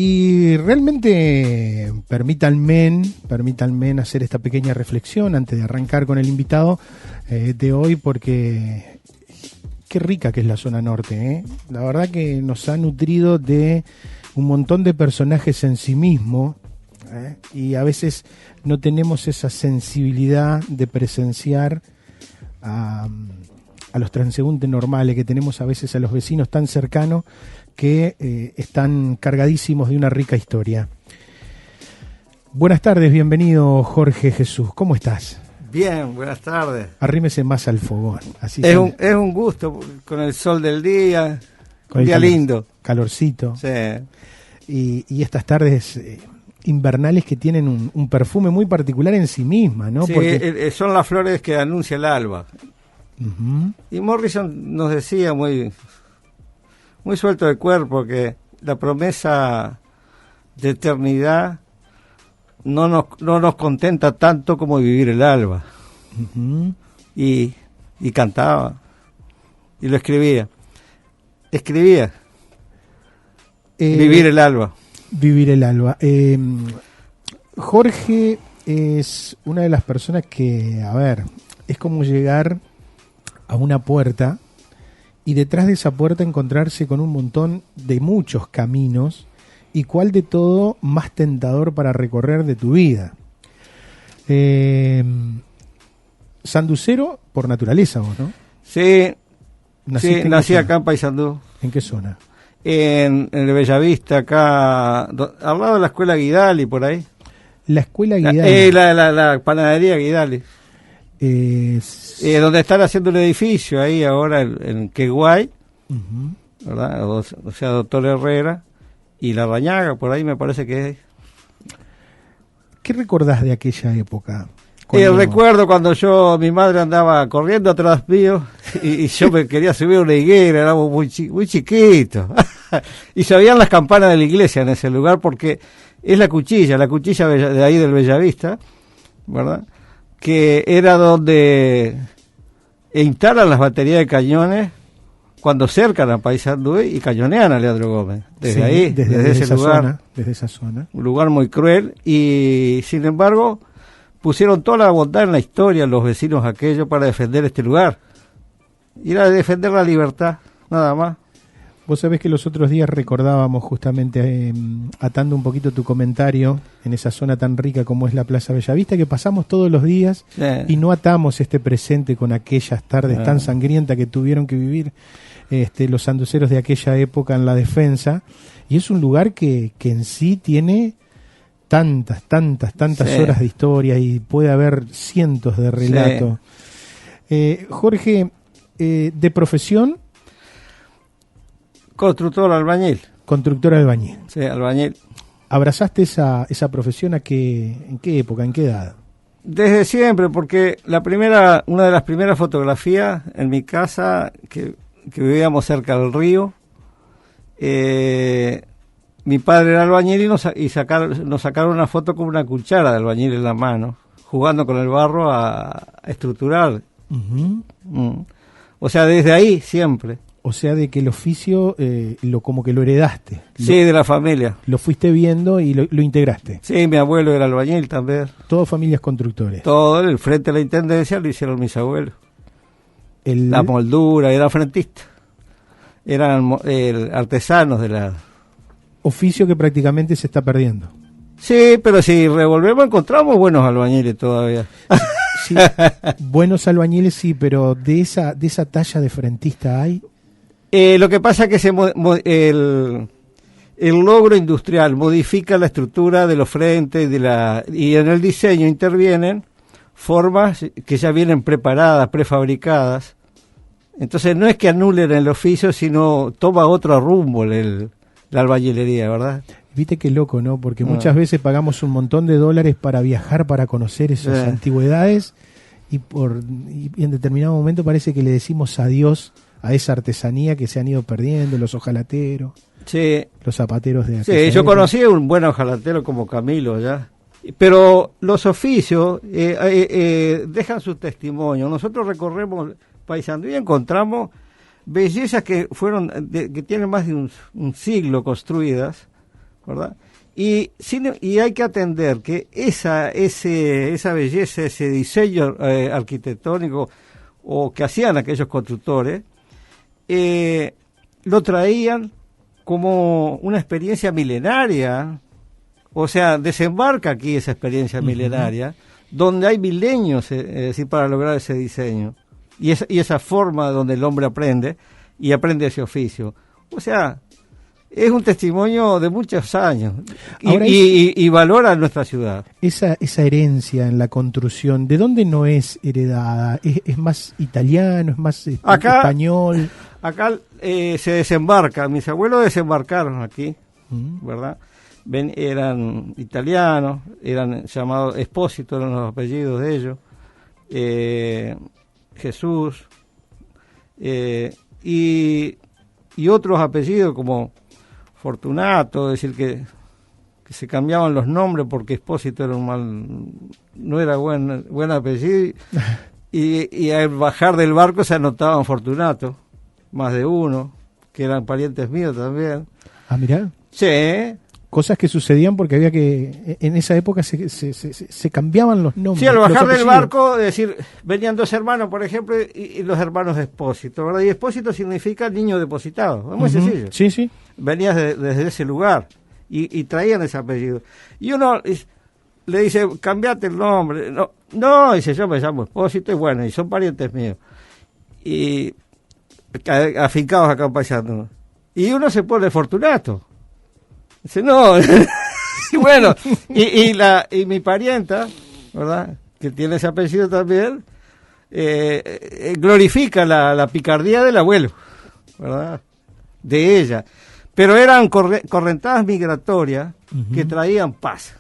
Y realmente permítanme hacer esta pequeña reflexión antes de arrancar con el invitado de hoy, porque qué rica que es la zona norte, ¿eh? La verdad que nos ha nutrido de un montón de personajes en sí mismo, y a veces no tenemos esa sensibilidad de presenciar a los transeúntes normales, que tenemos a veces a los vecinos tan cercanos que están cargadísimos de una rica historia. Buenas tardes, bienvenido Jorge Jesús, ¿cómo estás? Bien, buenas tardes. Arrímese más al fogón. Así es un gusto, con el sol del día, con un día lindo. Calorcito. Sí. Y estas tardes invernales que tienen un perfume muy particular en sí misma, ¿no? Sí, porque son las flores que anuncia el alba. Uh-huh. Y Morrison nos decía muy suelto de cuerpo que la promesa de eternidad no nos contenta tanto como vivir el alba. Uh-huh. Y cantaba y lo escribía vivir el alba. Vivir el alba. Jorge es una de las personas que, es como llegar a una puerta y detrás de esa puerta encontrarse con un montón de muchos caminos, y cuál de todo más tentador para recorrer de tu vida. Sanducero por naturaleza vos, ¿no? Sí, nací acá en Paysandú. ¿En qué zona? En el Bellavista, acá, al lado de la escuela Guidali, por ahí. La escuela Guidali. La panadería Guidali. Donde están haciendo el edificio, ahí ahora en Queguay, uh-huh. ¿Verdad? O sea, Doctor Herrera y La Rañaga, por ahí me parece que es. ¿Qué recordás de aquella época? Recuerdo cuando mi madre andaba corriendo atrás mío y yo me quería subir a una higuera, éramos muy chiquitos. Y se oían las campanas de la iglesia en ese lugar, porque es la cuchilla de ahí del Bellavista, ¿verdad? Que era donde instalan las baterías de cañones cuando cercan a Paysandú y cañonean a Leandro Gómez. Desde ahí, desde ese lugar. Desde esa zona. Un lugar muy cruel, y sin embargo pusieron toda la bondad en la historia los vecinos aquellos para defender este lugar. Ir a defender la libertad, nada más. Vos sabés que los otros días recordábamos justamente, atando un poquito tu comentario, en esa zona tan rica como es la Plaza Bellavista, que pasamos todos los días y no atamos este presente con aquellas tardes tan sangrientas que tuvieron que vivir los sanduceros de aquella época en la defensa. Y es un lugar que en sí tiene tantas horas de historia, y puede haber cientos de relatos. Jorge, de profesión... Constructor albañil. Constructor albañil. Sí, albañil. ¿Abrazaste esa profesión en qué época, en qué edad? Desde siempre, porque una de las primeras fotografías en mi casa, que vivíamos cerca del río, mi padre era albañil y nos sacaron una foto con una cuchara de albañil en la mano, jugando con el barro a estructurar. Uh-huh. O sea, desde ahí siempre. O sea, de que el oficio como que lo heredaste. Sí, de la familia. Lo fuiste viendo y lo integraste. Sí, mi abuelo era albañil también. Todos familias constructores. Todo, el frente de la intendencia lo hicieron mis abuelos. La moldura, era frentista. Eran artesanos de la... Oficio que prácticamente se está perdiendo. Sí, pero si revolvemos encontramos buenos albañiles todavía. Sí, buenos albañiles sí, pero de esa talla de frentista hay... Lo que pasa es que el logro industrial modifica la estructura de los frentes y en el diseño intervienen formas que ya vienen preparadas, prefabricadas. Entonces no es que anulen el oficio, sino toma otro rumbo la albañilería, ¿verdad? Viste qué loco, ¿no? Porque muchas veces pagamos un montón de dólares para viajar, para conocer esas antigüedades, y en determinado momento parece que le decimos adiós a esa artesanía que se han ido perdiendo, los hojalateros, los zapateros de aquella Sí, yo conocí a un buen hojalatero como Camilo, ya. Pero los oficios dejan su testimonio. Nosotros recorremos Paysandú y encontramos bellezas que tienen más de un siglo construidas, ¿verdad? Y hay que atender que esa belleza, ese diseño arquitectónico o que hacían aquellos constructores, lo traían como una experiencia milenaria. O sea, desembarca aquí esa experiencia milenaria, donde hay milenios para lograr ese diseño y esa forma donde el hombre aprende ese oficio. O sea, es un testimonio de muchos años y valora nuestra ciudad. Esa herencia en la construcción, ¿de dónde no es heredada? ¿Es más italiano, es más español? Acá se desembarca, mis abuelos desembarcaron aquí, ¿verdad? Eran italianos, eran llamados Espósito, eran los apellidos de ellos, Jesús, y otros apellidos como Fortunato, es decir, que se cambiaban los nombres porque Espósito era no era buen apellido, y al bajar del barco se anotaban Fortunato, más de uno, que eran parientes míos también. Ah, mirá. Sí. Cosas que sucedían porque había que, en esa época se cambiaban los nombres. Sí, al bajar del barco, es decir, venían dos hermanos, por ejemplo, y los hermanos Espósito, ¿verdad? Y Espósito significa niño depositado, es muy sencillo. Sí, sí. Venías desde ese lugar y traían ese apellido. Y uno le dice, cambiate el nombre. No, dice, yo me llamo Espósito, y bueno, y son parientes míos. Y afincados acá en Paysandú. Y uno se pone Fortunato. Dice, no. Y bueno, y mi parienta, ¿verdad?, que tiene ese apellido también, glorifica la picardía del abuelo, ¿verdad?, de ella. Pero eran correntadas migratorias que traían paz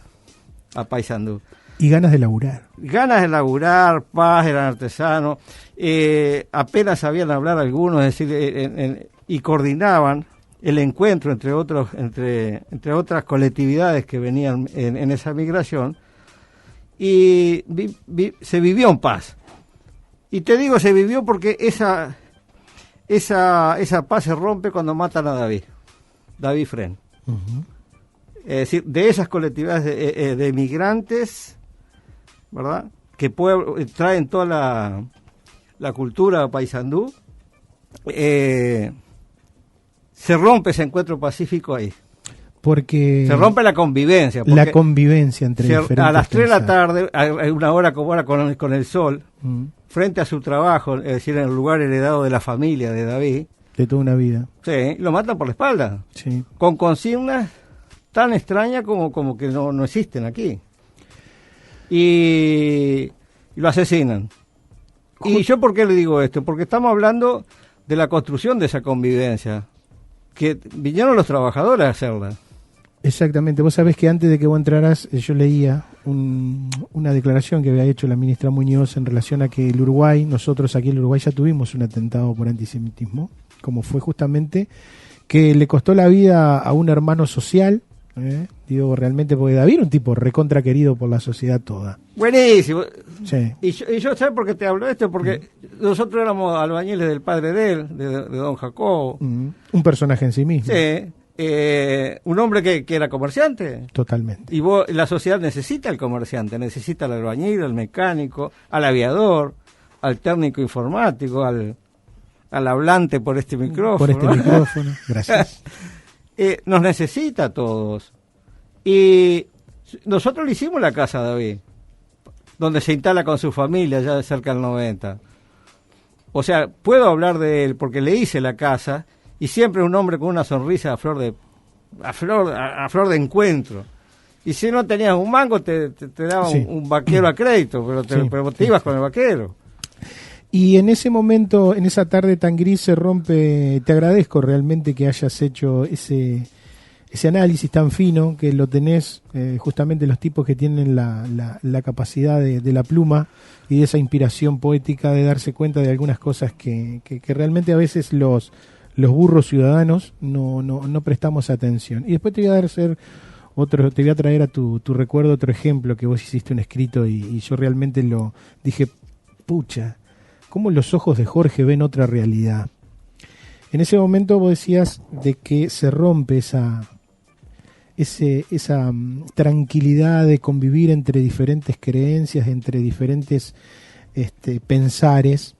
a Paysandú. Y ganas de laburar. Ganas de laburar, paz, eran artesanos, apenas sabían hablar algunos, es decir, y coordinaban el encuentro entre otras colectividades que venían en esa migración, y se vivió en paz. Y te digo, se vivió porque esa paz se rompe cuando matan a David Fren. Es decir, de esas colectividades de migrantes, ¿verdad?, que traen toda la cultura de Paysandú, se rompe ese encuentro pacífico ahí. Porque se rompe la convivencia. La convivencia entre diferentes. A las 3 de la tarde, a una hora como ahora con el sol, frente a su trabajo, es decir, en el lugar heredado de la familia de David. De toda una vida. Sí, lo matan por la espalda. Sí. Con consignas tan extrañas como que no existen aquí. Y lo asesinan. ¿Y yo por qué le digo esto? Porque estamos hablando de la construcción de esa convivencia, que vinieron los trabajadores a hacerla. Exactamente. Vos sabés que antes de que vos entraras, yo leía una declaración que había hecho la ministra Muñoz en relación a que nosotros aquí en el Uruguay ya tuvimos un atentado por antisemitismo, como fue justamente que le costó la vida a un hermano social, digo, realmente, porque David era un tipo recontra querido por la sociedad toda. Buenísimo. Sí. Y yo ¿sabes por qué te hablo de esto? Porque nosotros éramos albañiles del padre de él, de don Jacobo. Un personaje en sí mismo. Sí. Un hombre que era comerciante. Totalmente. Y la sociedad necesita al comerciante, necesita al albañil, al mecánico, al aviador, al técnico informático, al hablante por este micrófono. Por este micrófono, gracias. Nos necesita a todos. Y nosotros le hicimos la casa a David, donde se instala con su familia ya de cerca del 90. O sea, puedo hablar de él porque le hice la casa, y siempre un hombre con una sonrisa a flor de encuentro. Y si no tenías un mango, te daban un vaquero a crédito, pero te ibas con el vaquero. Y en ese momento, en esa tarde tan gris, se rompe. Te agradezco realmente que hayas hecho ese análisis tan fino, que lo tenés, justamente los tipos que tienen la capacidad de la pluma y de esa inspiración poética de darse cuenta de algunas cosas que realmente a veces los burros ciudadanos no prestamos atención. Y después te voy a traer a tu recuerdo otro ejemplo que vos hiciste un escrito y yo realmente lo dije, pucha, cómo los ojos de Jorge ven otra realidad. En ese momento vos decías de que se rompe esa tranquilidad de convivir entre diferentes creencias, entre diferentes pensares.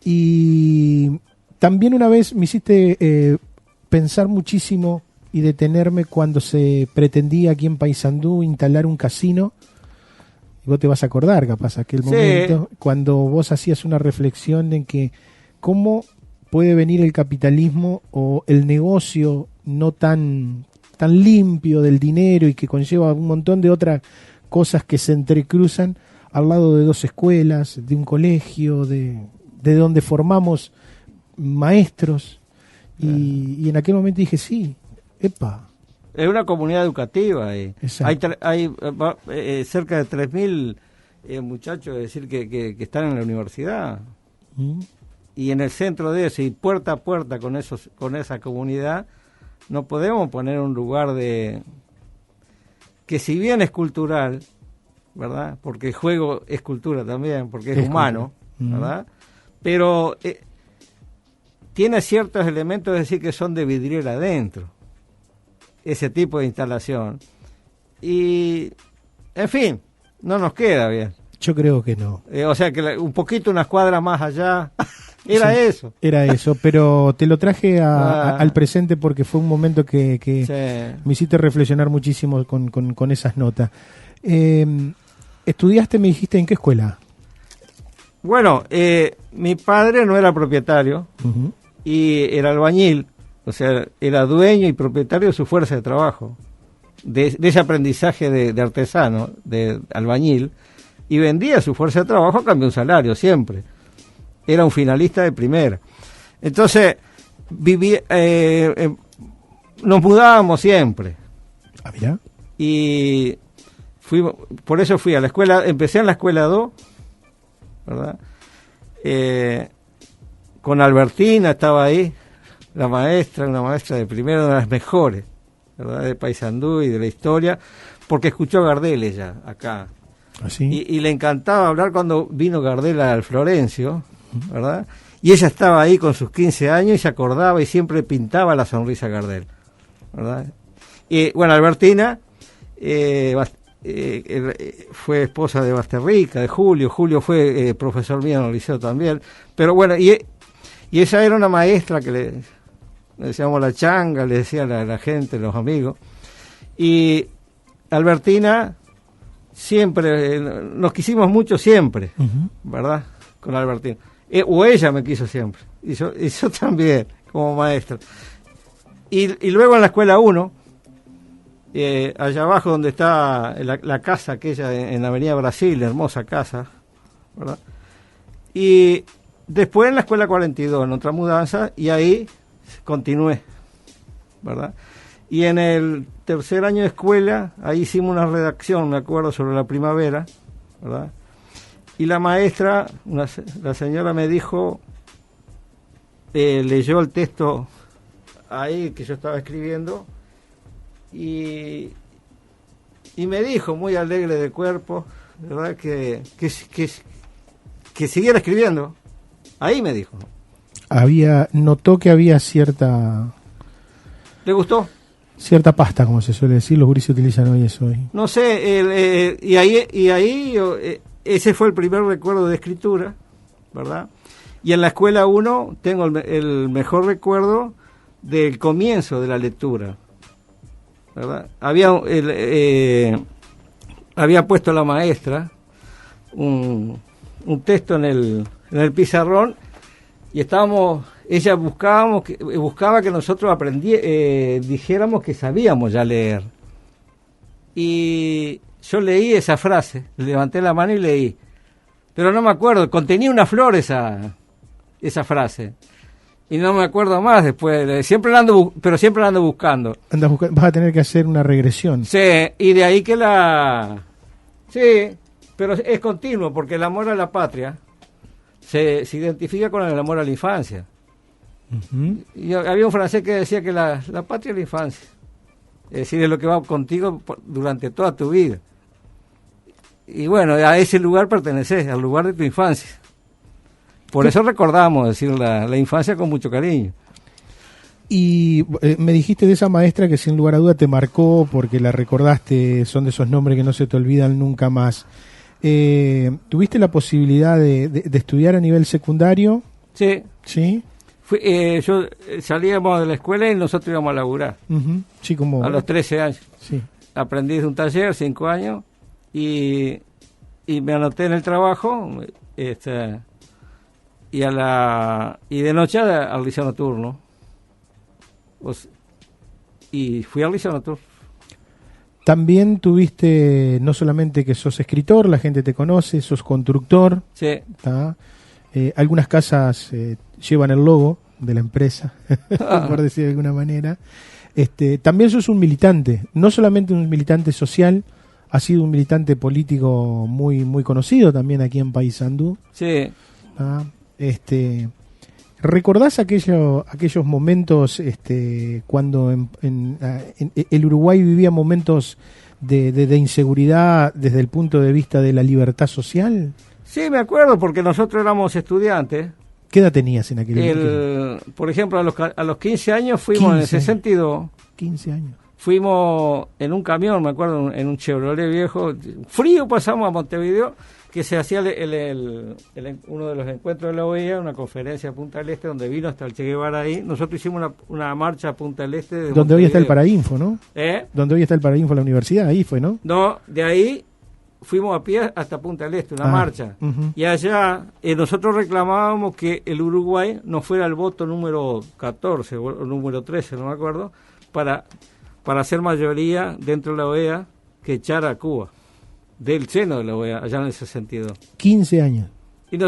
Y también una vez me hiciste pensar muchísimo y detenerme cuando se pretendía aquí en Paysandú instalar un casino. Y vos te vas a acordar, capaz, aquel momento, cuando vos hacías una reflexión en que cómo puede venir el capitalismo o el negocio no tan limpio del dinero y que conlleva un montón de otras cosas que se entrecruzan al lado de dos escuelas, de un colegio, de donde formamos maestros. Y en aquel momento dije, sí, epa. Es una comunidad educativa. Hay cerca de 3.000 muchachos, es decir, que están en la universidad. Y en el centro de eso, y puerta a puerta con esa comunidad, no podemos poner un lugar que si bien es cultural, ¿verdad? Porque el juego es cultura también, porque es humano, ¿verdad? Pero tiene ciertos elementos, es decir, que son de vidriera adentro, ese tipo de instalación. Y, en fin, no nos queda bien. Yo creo que no. O sea, que un poquito, unas cuadras más allá... Era eso, pero te lo traje al presente porque fue un momento que me hiciste reflexionar muchísimo con esas notas. ¿Estudiaste, me dijiste, en qué escuela? Bueno, mi padre no era propietario y era albañil, o sea, era dueño y propietario de su fuerza de trabajo, de ese aprendizaje de artesano, de albañil, y vendía su fuerza de trabajo a cambio de un salario, siempre. Era un finalista de primera. Entonces, nos mudábamos siempre. Ah, mira. Y por eso fui a la escuela, empecé en la escuela 2, ¿verdad? Con Albertina estaba ahí, una maestra de primero, una de las mejores, ¿verdad? De Paysandú y de la historia, porque escuchó a Gardel ella, acá. ¿Ah, sí? Y le encantaba hablar cuando vino Gardel al Florencio, ¿verdad? Y ella estaba ahí con sus 15 años y se acordaba y siempre pintaba la sonrisa a Gardel, ¿verdad? Y bueno, Albertina fue esposa de Basterrica, de Julio fue profesor mío en el liceo también, pero bueno, y ella era una maestra que le decíamos la changa, le decía a la gente, los amigos, y Albertina siempre, nos quisimos mucho siempre, ¿verdad? Con Albertina. O ella me quiso siempre, y yo también, como maestra. Y luego en la escuela 1, allá abajo donde está la casa aquella en la avenida Brasil, hermosa casa, ¿verdad? Y después en la escuela 42, en otra mudanza, y ahí continué, ¿verdad? Y en el tercer año de escuela, ahí hicimos una redacción, me acuerdo, sobre la primavera, ¿verdad? Y la maestra, la señora me dijo, leyó el texto ahí que yo estaba escribiendo y me dijo, muy alegre de cuerpo, ¿verdad? Que siguiera escribiendo. Ahí me dijo. Notó que había cierta... ¿Le gustó? Cierta pasta, como se suele decir, los guris utilizan hoy eso. No sé, y ahí ese fue el primer recuerdo de escritura, ¿verdad? Y en la escuela 1 tengo el mejor recuerdo del comienzo de la lectura, ¿verdad? Había puesto la maestra un texto en el pizarrón y ella buscaba que nosotros dijéramos que sabíamos ya leer. Y yo leí esa frase, levanté la mano y leí, pero no me acuerdo, contenía una flor esa frase, y no me acuerdo más después, siempre la ando buscando. Vas a tener que hacer una regresión. Sí, y de ahí que sí, pero es continuo, porque el amor a la patria se identifica con el amor a la infancia. Y había un francés que decía que la patria es la infancia. Es decir, es lo que va contigo durante toda tu vida. Y bueno, a ese lugar perteneces, al lugar de tu infancia. Por eso recordamos decir la infancia con mucho cariño. Y me dijiste de esa maestra que sin lugar a duda te marcó porque la recordaste, son de esos nombres que no se te olvidan nunca más. ¿Tuviste la posibilidad de estudiar a nivel secundario? Sí. Sí. Yo salíamos de la escuela y nosotros íbamos a laburar. Uh-huh. Sí, como... A los 13 años. Sí. Aprendí de un taller, 5 años, y me anoté en el trabajo, y de noche al liceo nocturno. Y fui al liceo nocturno. También tuviste, no solamente que sos escritor, la gente te conoce, sos constructor. Sí. Algunas casas llevan el logo de la empresa, por decir de alguna manera. También sos un militante, no solamente un militante social, has sido un militante político muy muy conocido también aquí en Paysandú. Sí. ¿Recordás aquellos momentos cuando en el Uruguay vivía momentos de inseguridad desde el punto de vista de la libertad social? Sí, me acuerdo, porque nosotros éramos estudiantes. ¿Qué edad tenías en aquel momento? Por ejemplo, a los 15 años fuimos 15. En el 62. 15 años. Fuimos en un camión, me acuerdo, en un Chevrolet viejo. Frío pasamos a Montevideo, que se hacía uno de los encuentros de la OEA, una conferencia a Punta del Este, donde vino hasta el Che Guevara ahí. Nosotros hicimos una marcha a Punta del Este. Donde Montevideo. Hoy está el Parainfo, ¿no? Donde hoy está el Parainfo, la universidad, ahí fue, ¿no? No, de ahí fuimos a pie hasta Punta del Este, una marcha. Uh-huh. Y allá nosotros reclamábamos que el Uruguay no fuera el voto número 14 o número 13, no me acuerdo, para hacer mayoría dentro de la OEA, que echara a Cuba del seno de la OEA, allá en el 62. 15 años. Y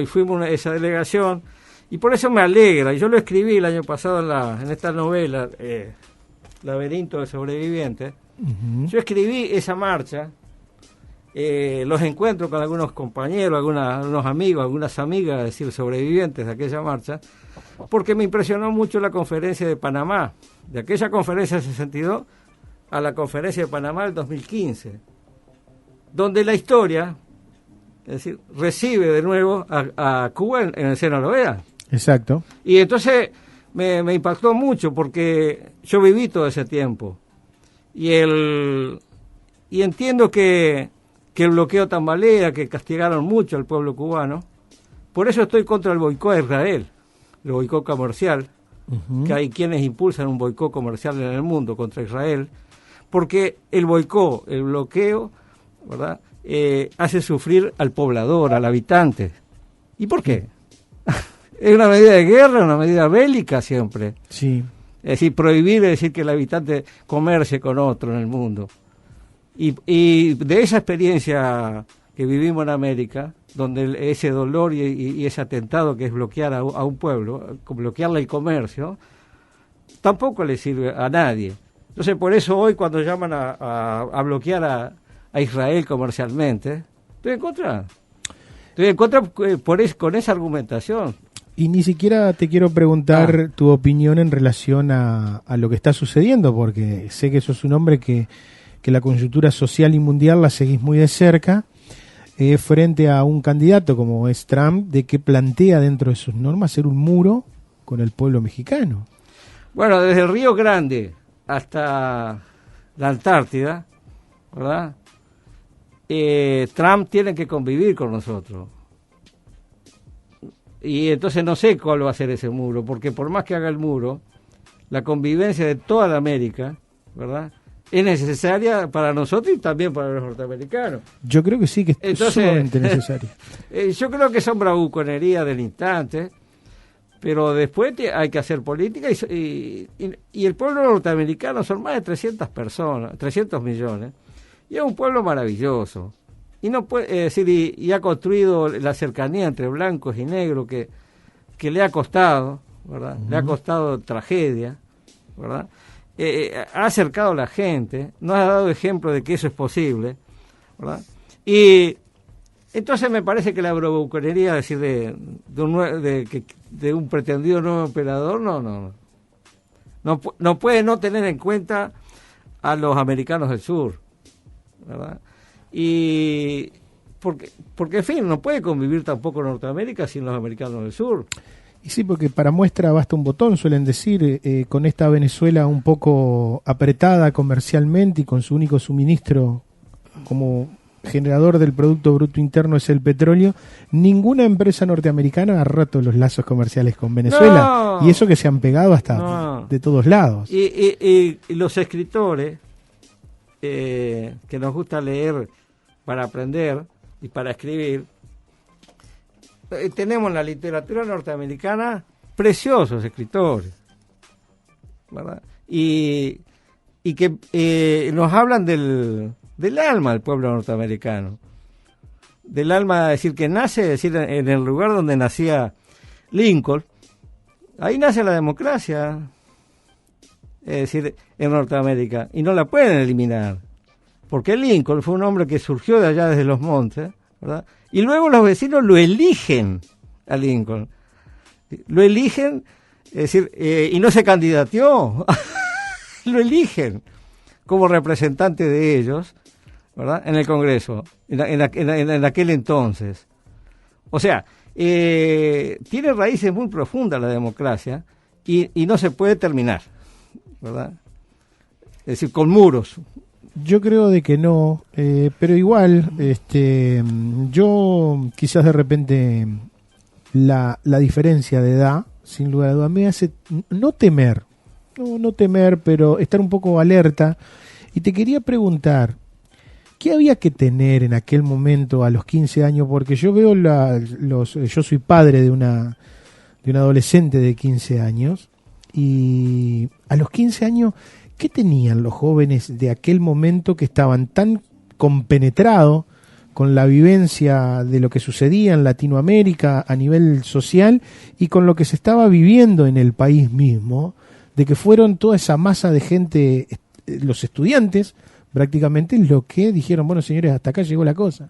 fuimos esa delegación, y por eso me alegra. Yo lo escribí el año pasado en esta novela, Laberinto del Sobreviviente. Uh-huh. Yo escribí esa marcha, los encuentros con algunos compañeros, algunos amigos, algunas amigas, es decir, sobrevivientes de aquella marcha, porque me impresionó mucho la conferencia de Panamá, de aquella conferencia del 62 a la conferencia de Panamá del 2015, donde la historia, es decir, recibe de nuevo a Cuba en el seno de la OEA. Exacto. Y entonces me impactó mucho porque yo viví todo ese tiempo y entiendo que el bloqueo tambalea, que castigaron mucho al pueblo cubano. Por eso estoy contra el boicot a Israel, el boicot comercial, uh-huh. Que hay quienes impulsan un boicot comercial en el mundo contra Israel, porque el boicot, el bloqueo, ¿verdad?, hace sufrir al poblador, al habitante. ¿Y por qué? Es una medida de guerra, una medida bélica siempre. Sí. Es decir, prohibir es decir que el habitante comercie con otro en el mundo. Y de esa experiencia que vivimos en América, donde ese dolor y ese atentado que es bloquear a un pueblo, bloquearle el comercio, tampoco le sirve a nadie. Entonces, por eso hoy cuando llaman a bloquear a Israel comercialmente, estoy en contra. Estoy en contra con esa argumentación. Y ni siquiera te quiero preguntar tu opinión en relación a lo que está sucediendo, porque sé que sos un hombre que la coyuntura social y mundial la seguís muy de cerca, frente a un candidato como es Trump, de que plantea dentro de sus normas hacer un muro con el pueblo mexicano. Bueno, desde el Río Grande hasta la Antártida, ¿verdad? Trump tiene que convivir con nosotros. Y entonces no sé cuál va a ser ese muro, porque por más que haga el muro, la convivencia de toda la América, ¿verdad?, es necesaria para nosotros y también para los norteamericanos. Yo creo que sí, que es sumamente necesario. Yo creo que son bravuconerías del instante, pero después hay que hacer política y el pueblo norteamericano son más de 300 personas, 300 millones, y es un pueblo maravilloso. Y no puede decir y ha construido la cercanía entre blancos y negros que le ha costado, ¿verdad? Uh-huh. Le ha costado tragedia, ¿verdad? Ha acercado a la gente, nos ha dado ejemplo de que eso es posible, ¿verdad? Y entonces me parece que la bravuconería, es decir, de un pretendido nuevo emperador, no puede no tener en cuenta a los americanos del sur, ¿verdad? Y porque en fin, no puede convivir tampoco Norteamérica sin los americanos del sur. Y sí, porque para muestra basta un botón, suelen decir, con esta Venezuela un poco apretada comercialmente y con su único suministro como generador del Producto Bruto Interno es el petróleo, ninguna empresa norteamericana ha roto los lazos comerciales con Venezuela. No, y eso que se han pegado hasta de todos lados. Y los escritores que nos gusta leer para aprender y para escribir, tenemos en la literatura norteamericana preciosos escritores, ¿verdad? Y que nos hablan del alma del pueblo norteamericano, del alma, es decir, que nace, es decir, en el lugar donde nacía Lincoln, ahí nace la democracia, es decir, en Norteamérica, y no la pueden eliminar, porque Lincoln fue un hombre que surgió de allá desde los montes, ¿verdad? Y luego los vecinos lo eligen a Lincoln, lo eligen, es decir, y no se candidateó, lo eligen como representante de ellos, ¿verdad? En el Congreso, en aquel entonces. O sea, tiene raíces muy profundas la democracia y no se puede terminar, ¿verdad? Es decir, con muros. Yo creo de que no, pero igual, yo quizás de repente la diferencia de edad, sin lugar a dudas, me hace no temer, no temer, pero estar un poco alerta. Y te quería preguntar, ¿qué había que tener en aquel momento a los 15 años? Porque yo veo yo soy padre de una adolescente de 15 años, y a los 15 años, ¿qué tenían los jóvenes de aquel momento que estaban tan compenetrados con la vivencia de lo que sucedía en Latinoamérica a nivel social y con lo que se estaba viviendo en el país mismo, de que fueron toda esa masa de gente, los estudiantes, prácticamente lo que dijeron, bueno, señores, hasta acá llegó la cosa?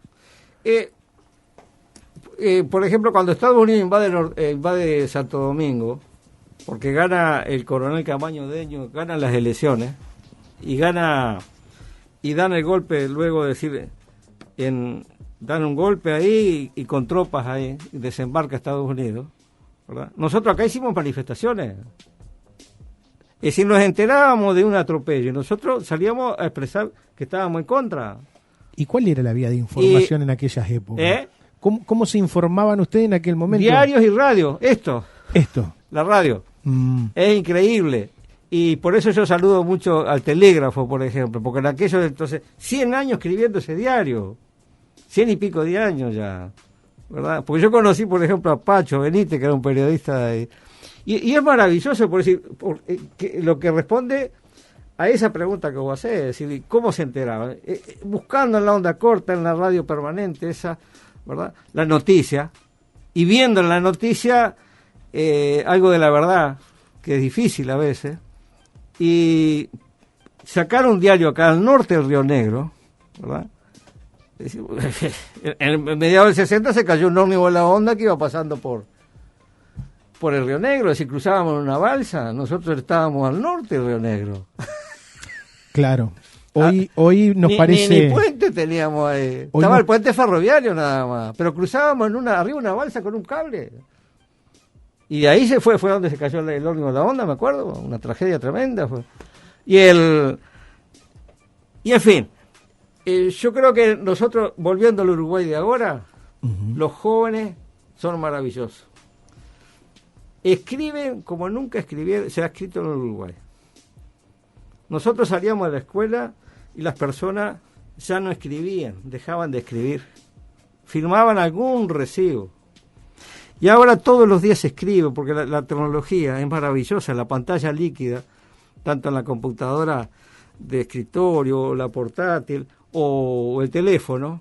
Por ejemplo, cuando Estados Unidos invade Santo Domingo, porque gana el coronel Camaño Deño, gana las elecciones y dan el golpe, luego de decir, dan un golpe ahí y con tropas ahí, y desembarca Estados Unidos, ¿verdad? Nosotros acá hicimos manifestaciones. Es decir, nos enterábamos de un atropello y nosotros salíamos a expresar que estábamos en contra. ¿Y cuál era la vía de información en aquellas épocas? ¿Cómo se informaban ustedes en aquel momento? Diarios y radio, esto. La radio. Es increíble. Y por eso yo saludo mucho al telégrafo, por ejemplo, porque en aquellos entonces, 100 años escribiendo ese diario, 100 y pico de años ya, ¿verdad? Porque yo conocí, por ejemplo, a Pacho Benítez, que era un periodista de... Y es maravilloso, por decir, lo que responde a esa pregunta que vos hacés, es decir, ¿cómo se enteraban? Buscando en la onda corta, en la radio permanente, esa, ¿verdad? La noticia, y viendo en la noticia algo de la verdad, que es difícil a veces, y sacar un diario acá al norte del Río Negro, ¿verdad? Es decir, en mediados del 60 se cayó un ómnibus en la onda que iba pasando por el Río Negro, es decir, cruzábamos en una balsa, nosotros estábamos al norte del Río Negro. Claro. Hoy nos parece... Ni puente teníamos ahí. Estaba el puente ferroviario nada más, pero cruzábamos arriba una balsa con un cable. Y de ahí fue donde se cayó el ómnibus de la onda, me acuerdo, una tragedia tremenda. Y en fin, yo creo que nosotros, volviendo al Uruguay de ahora, los jóvenes son maravillosos. Escriben como nunca se ha escrito en el Uruguay. Nosotros salíamos de la escuela y las personas ya no escribían, dejaban de escribir, firmaban algún recibo. Y ahora todos los días se escribe, porque la tecnología es maravillosa, la pantalla líquida, tanto en la computadora de escritorio, la portátil o el teléfono,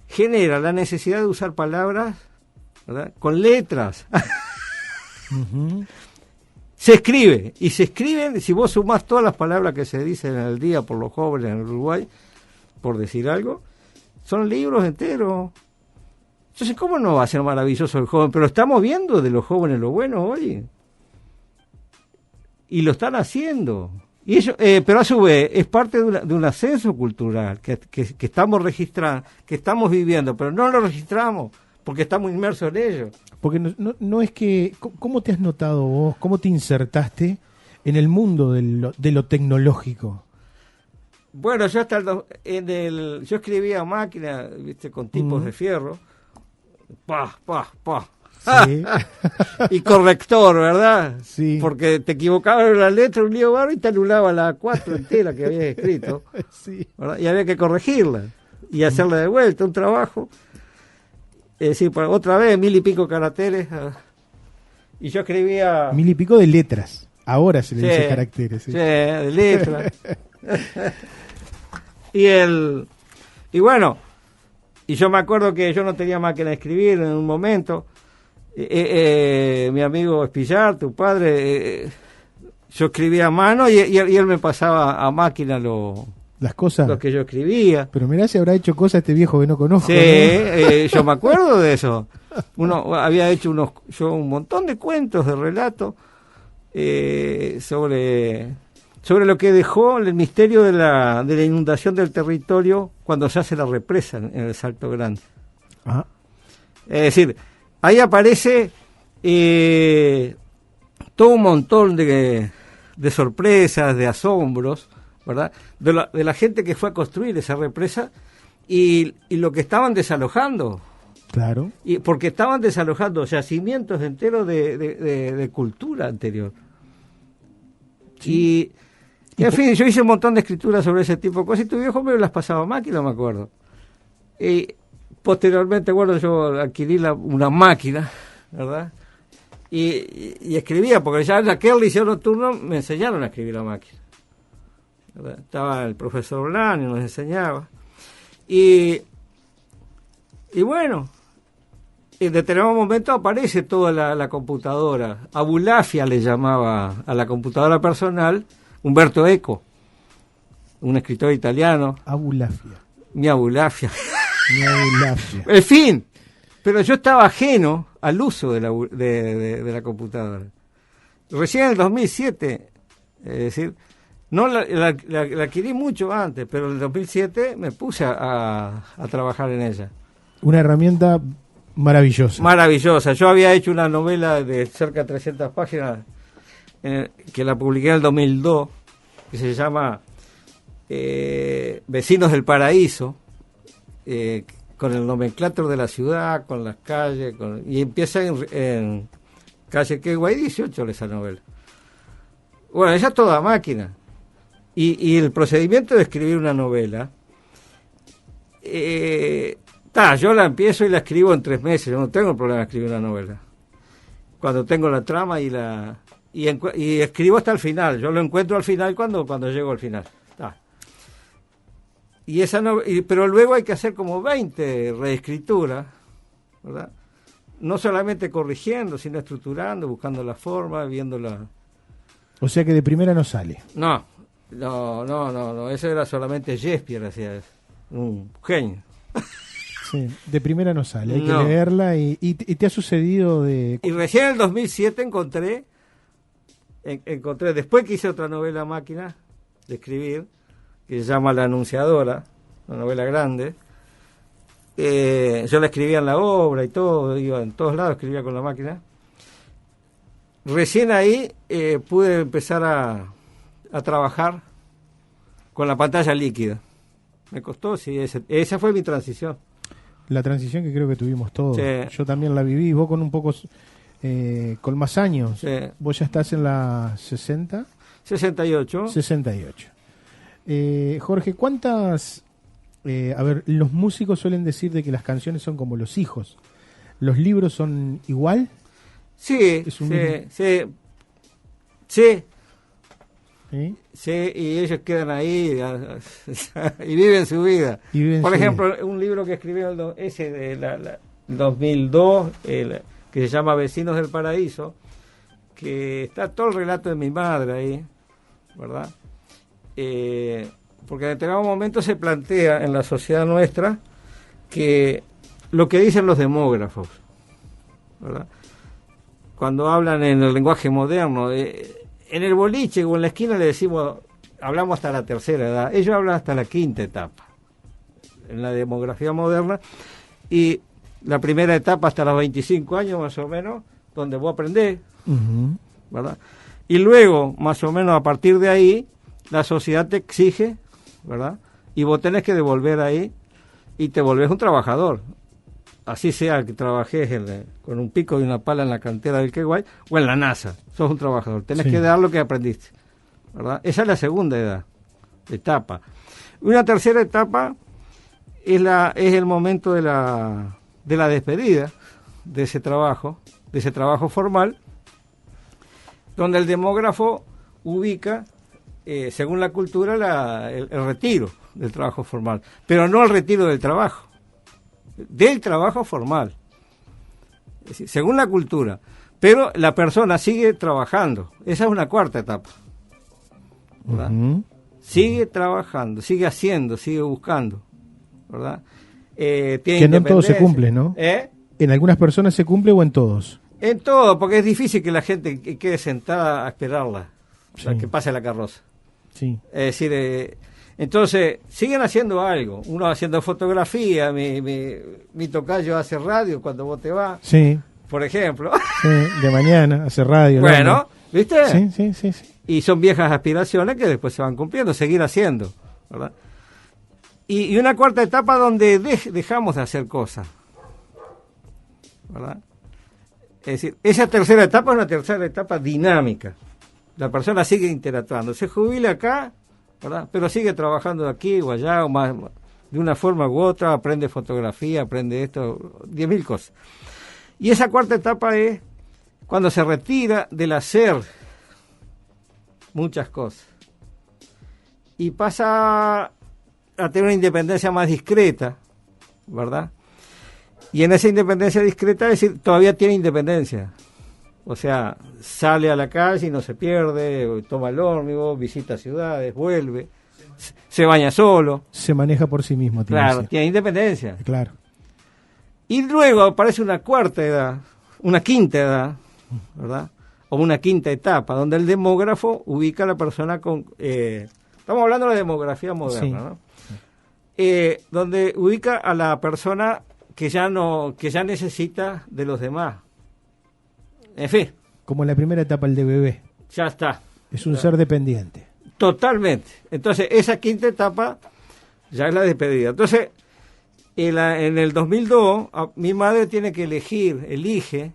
genera la necesidad de usar palabras, ¿verdad?, con letras. Se escribe, y se escriben, si vos sumás todas las palabras que se dicen en el día por los jóvenes en Uruguay, por decir algo, son libros enteros. Entonces, ¿cómo no va a ser maravilloso el joven? Pero estamos viendo de los jóvenes lo bueno hoy. Y lo están haciendo. Y ellos, pero a su vez es parte de un ascenso cultural que estamos registrando, que estamos viviendo, pero no lo registramos porque estamos inmersos en ello. Porque no es que... ¿Cómo te has notado vos? ¿Cómo te insertaste en el mundo de lo tecnológico? Bueno, yo yo escribía a máquina, ¿viste? Con tipos de fierro. Pa. Sí. Y corrector, ¿verdad? Sí. Porque te equivocabas en la letra, un lío barro, y te anulaba la A4 entera que habías escrito. Sí. ¿Verdad? Y había que corregirla y hacerla de vuelta, un trabajo. Es decir, otra vez 1000 y pico caracteres. Y yo escribía... 1000 y pico de letras. Ahora se le dice caracteres. Sí, de letras. Y bueno, y yo me acuerdo que yo no tenía máquina de escribir en un momento. Mi amigo Espillar, tu padre, yo escribía a mano y él me pasaba a máquina las cosas. Lo que yo escribía. Pero mirá si habrá hecho cosas este viejo que no conozco. Sí, ¿no? Yo me acuerdo de eso. Uno había hecho un montón de cuentos, de relatos sobre lo que dejó el misterio de la inundación del territorio cuando se hace la represa en el Salto Grande. Ajá. Es decir, ahí aparece todo un montón de sorpresas, de asombros, ¿verdad? De la gente que fue a construir esa represa y lo que estaban desalojando. Claro. Y porque estaban desalojando yacimientos enteros de cultura anterior. Sí. Y en fin, yo hice un montón de escrituras sobre ese tipo de cosas y tu viejo me las pasaba a máquina, me acuerdo. Y posteriormente, bueno, yo adquirí una máquina, ¿verdad? Y escribía, porque ya en aquel liceo nocturno me enseñaron a escribir a máquina, ¿verdad? Estaba el profesor Blanc y nos enseñaba. Y bueno, en determinado momento aparece toda la computadora. Abulafia le llamaba a la computadora personal Umberto Eco, un escritor italiano. Abulafia. Mi Abulafia. Mi Abulafia. En fin, pero yo estaba ajeno al uso de la computadora. Recién en el 2007, es decir, no la adquirí mucho antes, pero en el 2007 me puse a trabajar en ella. Una herramienta maravillosa. Maravillosa. Yo había hecho una novela de cerca de 300 páginas que la publiqué en el 2002, que se llama Vecinos del Paraíso, con el nomenclátor de la ciudad, con las calles, y empieza en calle Queguay 18 esa novela. Bueno, ella es toda máquina. Y el procedimiento de escribir una novela, yo la empiezo y la escribo en 3 meses. Yo no tengo problema de escribir una novela. Cuando tengo la trama y escribo hasta el final. Yo lo encuentro al final cuando llego al final. Y pero luego hay que hacer como 20 reescrituras, ¿verdad? No solamente corrigiendo, sino estructurando, buscando la forma, viéndola. O sea que de primera no sale. No. Eso era solamente Shakespeare, hacía eso. Un genio. Sí, de primera no sale, hay que leerla y te ha sucedido de... Y recién en el 2007 encontré, después que hice otra novela máquina de escribir, que se llama La Anunciadora, una novela grande. Yo la escribía en la obra y todo, iba en todos lados, escribía con la máquina. Recién ahí pude empezar a trabajar con la pantalla líquida. Me costó, sí, esa fue mi transición. La transición que creo que tuvimos todos. Sí. Yo también la viví, vos con un poco, con más años. Sí. Vos ya estás en la 60. 68. 68. Jorge, ¿cuántas... los músicos suelen decir de que las canciones son como los hijos. ¿Los libros son igual? Sí, sí, y ellos quedan ahí y viven su vida. Por ejemplo, un libro que escribió ese de 2002, que se llama Vecinos del Paraíso, que está todo el relato de mi madre ahí, ¿verdad? Porque en determinado momento se plantea en la sociedad nuestra que lo que dicen los demógrafos, ¿verdad? Cuando hablan en el lenguaje moderno, en el boliche o en la esquina le decimos, hablamos hasta la tercera edad, ellos hablan hasta la quinta etapa, en la demografía moderna, y la primera etapa hasta los 25 años más o menos, donde vos aprendés, ¿verdad? Y luego, más o menos a partir de ahí, la sociedad te exige, ¿verdad? Y vos tenés que devolver ahí y te volvés un trabajador. Así sea que trabajes con un pico y una pala en la cantera del Queguay o en la NASA, sos un trabajador. Tenés que dar lo que aprendiste, ¿verdad? Esa es la segunda etapa. Una tercera etapa es el momento de la despedida de ese trabajo formal, donde el demógrafo ubica, según la cultura, el retiro del trabajo formal, pero no el retiro del trabajo formal, es decir, según la cultura, pero la persona sigue trabajando. Esa es una cuarta etapa, ¿verdad? Sigue trabajando, sigue haciendo, sigue buscando, ¿verdad? Que no en todos se cumple, ¿no? ¿En algunas personas se cumple o en todos? En todo, porque es difícil que la gente quede sentada a esperarla, a que pase la carroza. Sí. Es decir, entonces, siguen haciendo algo. Uno haciendo fotografía, mi tocayo hace radio cuando vos te vas, sí, por ejemplo. Sí, de mañana hace radio. Bueno, ¿viste? Sí. Y son viejas aspiraciones que después se van cumpliendo, seguir haciendo, ¿verdad? Y una cuarta etapa donde dejamos de hacer cosas, ¿verdad? Es decir, esa tercera etapa es una tercera etapa dinámica. La persona sigue interactuando, se jubila acá, ¿verdad? Pero sigue trabajando aquí o allá, o más, de una forma u otra, aprende fotografía, aprende esto, 10.000 cosas. Y esa cuarta etapa es cuando se retira del hacer muchas cosas y pasa a tener una independencia más discreta, ¿verdad? Y en esa independencia discreta, es decir, todavía tiene independencia. O sea, sale a la calle y no se pierde, toma el ómnibus, visita ciudades, vuelve, se baña solo. Se maneja por sí mismo. Claro, tiene independencia. Claro. Y luego aparece una cuarta edad, una quinta edad, ¿verdad? O una quinta etapa, donde el demógrafo ubica a la persona con... estamos hablando de la demografía moderna, ¿no? Donde ubica a la persona que ya necesita de los demás. En fin. Como la primera etapa, el de bebé. Ya está. Es un ser dependiente. Totalmente. Entonces, esa quinta etapa ya es la despedida. Entonces, en el 2002, mi madre tiene que elige,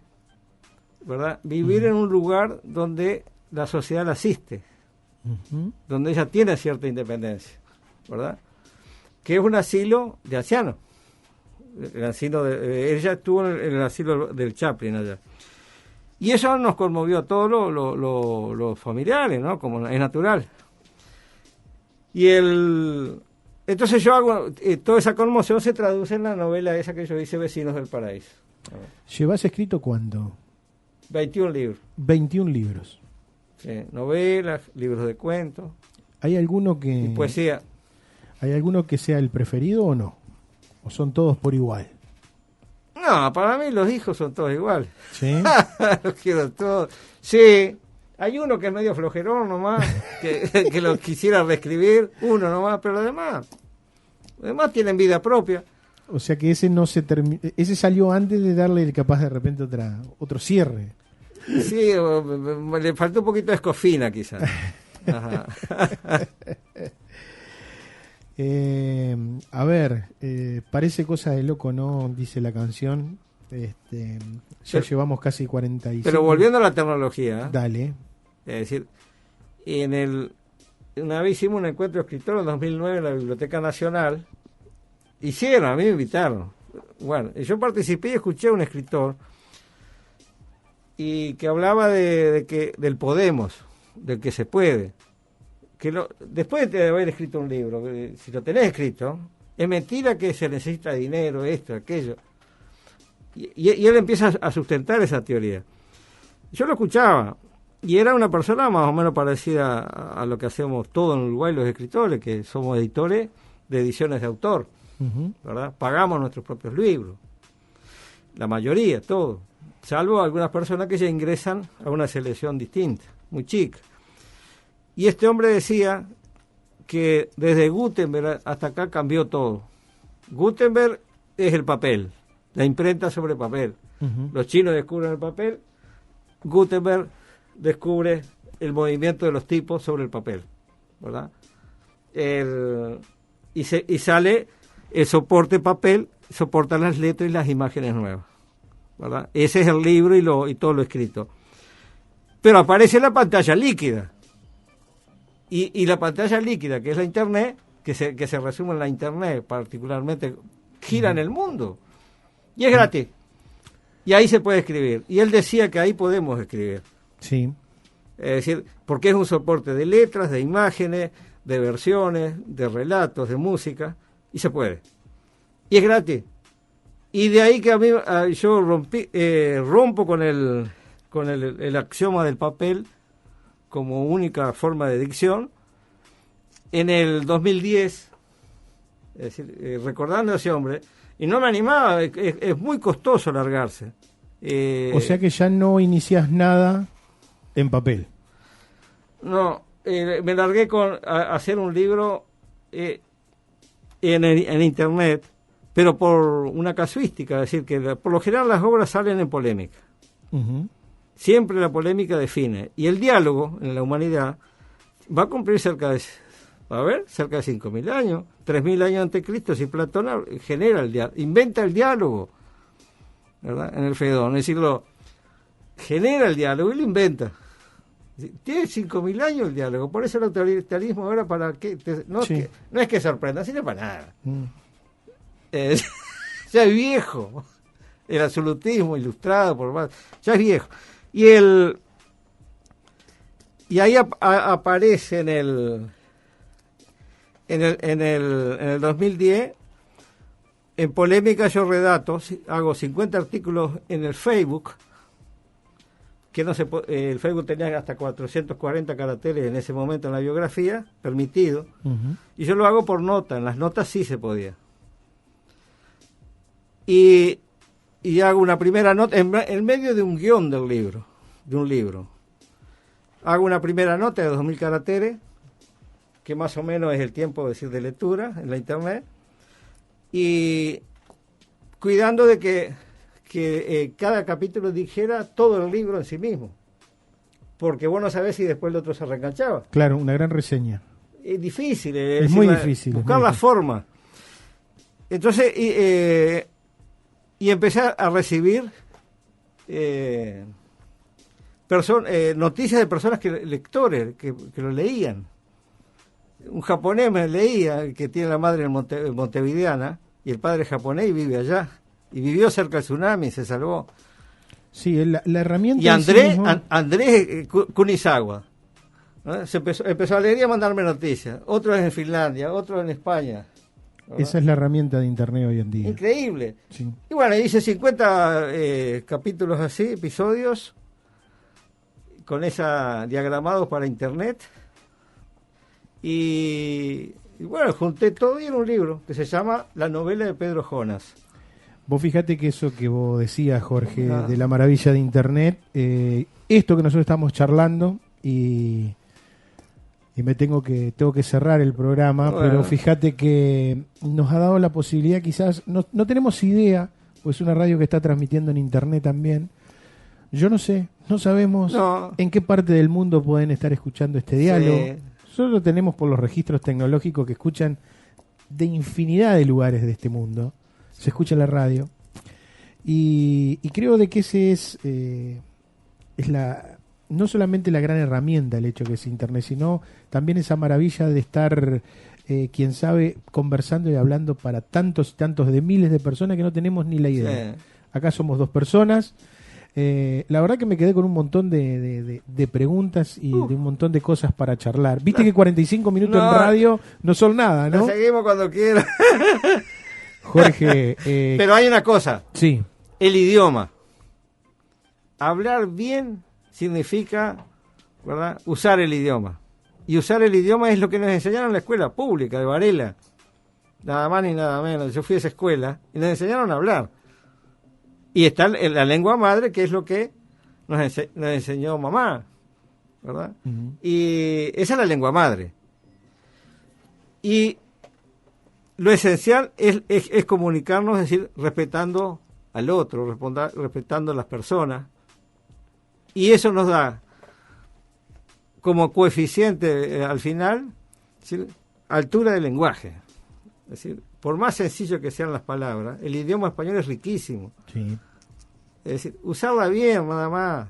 ¿verdad? Vivir en un lugar donde la sociedad la asiste, donde ella tiene cierta independencia, ¿verdad? Que es un asilo de ancianos. Ella estuvo en el asilo del Chaplin allá. Y eso nos conmovió a todos los familiares, ¿no? Como es natural. Y entonces yo hago, toda esa conmoción se traduce en la novela esa que yo hice, Vecinos del Paraíso. ¿Llevas escrito cuánto? 21 libros. 21 libros. Sí, novelas, libros de cuentos. ¿Hay alguno que... y poesía. ¿Hay alguno que sea el preferido o no? ¿O son todos por igual? No, para mí los hijos son todos iguales. ¿Sí? Los quiero todos. Sí, hay uno que es medio flojerón nomás, que lo quisiera reescribir, uno nomás, pero los demás tienen vida propia. O sea que ese no se ese salió antes de darle capaz de repente otro cierre. Sí, le faltó un poquito de escofina quizás. Ajá. A ver, parece cosa de loco, ¿no? Dice la canción. Ya llevamos casi 45. Pero volviendo a la tecnología. Dale. Es decir, una vez hicimos un encuentro de escritores en 2009 en la Biblioteca Nacional. A mí me invitaron. Bueno, yo participé y escuché a un escritor y que hablaba del Podemos, del que se puede. Después de haber escrito un libro, si lo tenés escrito, es mentira que se necesita dinero, esto, aquello. Y él empieza a sustentar esa teoría. Yo lo escuchaba, y era una persona más o menos parecida a lo que hacemos todos en Uruguay los escritores, que somos editores de ediciones de autor, ¿verdad? Pagamos nuestros propios libros, la mayoría, todos, salvo algunas personas que ya ingresan a una selección distinta, muy chica. Y este hombre decía que desde Gutenberg hasta acá cambió todo. Gutenberg es el papel, la imprenta sobre papel. Ujú. Los chinos descubren el papel, Gutenberg descubre el movimiento de los tipos sobre el papel, ¿verdad? Y sale el soporte papel, soporta las letras y las imágenes nuevas, ¿verdad? Ese es el libro y todo lo escrito. Pero aparece la pantalla líquida. Y la pantalla líquida, que es la Internet, que se resume en la Internet particularmente, gira en el mundo. Y es gratis. Y ahí se puede escribir. Y él decía que ahí podemos escribir. Sí. Es decir, porque es un soporte de letras, de imágenes, de versiones, de relatos, de música, y se puede. Y es gratis. Y de ahí que a mí yo rompo con el axioma del papel como única forma de dicción. En el 2010, es decir, recordando a ese hombre, y no me animaba, es muy costoso largarse. O sea que ya no inicias nada en papel. No, me largué a hacer un libro en Internet, pero por una casuística, es decir, que por lo general las obras salen en polémica. Ujú. Siempre la polémica define. Y el diálogo en la humanidad va a cumplir cerca de 5.000 años, 3.000 años antes de Cristo, si Platón genera el diálogo, inventa el diálogo, ¿verdad? En el Fedón, es decir, genera el diálogo y lo inventa. Tiene 5.000 años el diálogo, por eso el autoritarismo ahora para qué, no es que sorprenda, sino para nada. Ya es viejo, el absolutismo ilustrado por más, ya es viejo. Y ahí aparece en el 2010, en polémica yo redato, hago 50 artículos en el Facebook, que el Facebook tenía hasta 440 caracteres en ese momento en la biografía, permitido, y yo lo hago por nota, en las notas sí se podía. Y hago una primera nota, en medio de un guión de un libro. Hago una primera nota de 2.000 caracteres, que más o menos es el tiempo de lectura en la Internet, y cuidando de que cada capítulo dijera todo el libro en sí mismo, porque vos no sabés si después el otro se reenganchaba. Claro, una gran reseña. Es difícil. Es muy difícil. Buscar la forma. Entonces, y empecé a recibir noticias de personas lectores que lo leían. Un japonés me leía, que tiene la madre en montevideana, y el padre japonés y vive allá. Y vivió cerca del tsunami y se salvó. Sí, la herramienta... Y Andrés Kunizawa, ¿no? Empezó a leer y a mandarme noticias. Otros en Finlandia, otros en España, ¿verdad? Esa es la herramienta de Internet hoy en día. Increíble. Sí. Y bueno, hice 50 capítulos así, episodios, con diagramados para Internet. Y bueno, junté todo y en un libro que se llama La novela de Pedro Jonas. Vos fíjate que eso que vos decías, Jorge, de la maravilla de Internet, esto que nosotros estamos charlando, y tengo que cerrar el programa, bueno. Pero fíjate que nos ha dado la posibilidad, quizás, no tenemos idea, pues es una radio que está transmitiendo en Internet también. Yo no sé, no sabemos en qué parte del mundo pueden estar escuchando este diálogo. Sí. Solo tenemos por los registros tecnológicos que escuchan de infinidad de lugares de este mundo. Se escucha en la radio. Y creo de que ese es no solamente la gran herramienta el hecho que es Internet, sino también esa maravilla de estar, quién sabe, conversando y hablando para tantos y tantos de miles de personas que no tenemos ni la idea. Sí. Acá somos 2 personas. La verdad que me quedé con un montón de preguntas y de un montón de cosas para charlar. Viste que 45 minutos en radio no son nada, ¿no? Seguimos cuando quiera. Jorge... Pero hay una cosa. Sí. El idioma. Hablar bien significa, ¿verdad?, usar el idioma. Y usar el idioma es lo que nos enseñaron en la escuela pública de Varela. Nada más ni nada menos. Yo fui a esa escuela y nos enseñaron a hablar. Y está la lengua madre, que es lo que nos enseñó mamá, ¿verdad? Uh-huh. Y esa es la lengua madre. Y lo esencial es comunicarnos, es decir, respetando al otro, respetando a las personas. Y eso nos da como coeficiente al final, ¿sí?, altura del lenguaje. Es decir, por más sencillo que sean las palabras, el idioma español es riquísimo. Sí. Es decir, usarla bien, nada más.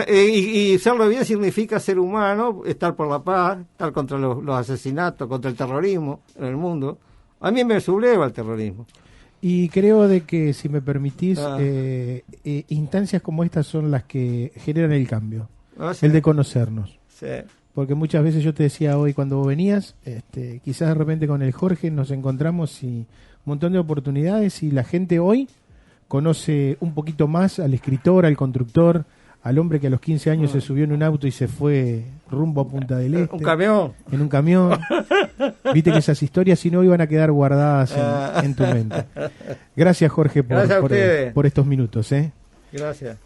y usarlo bien significa ser humano, estar por la paz, estar contra los asesinatos, contra el terrorismo en el mundo. A mí me subleva el terrorismo. Y creo de que, si me permitís, instancias como estas son las que generan el cambio, Sí. el de conocernos. Sí. Porque muchas veces yo te decía hoy cuando vos venías, quizás de repente con el Jorge nos encontramos y un montón de oportunidades, y la gente hoy conoce un poquito más al escritor, al constructor, al hombre que a los 15 años se subió en un auto y se fue rumbo a Punta del Este. Un camión. En un camión. Viste que esas historias, si no, iban a quedar guardadas en tu mente. Gracias, Jorge, Gracias a ustedes. por estos minutos. Gracias.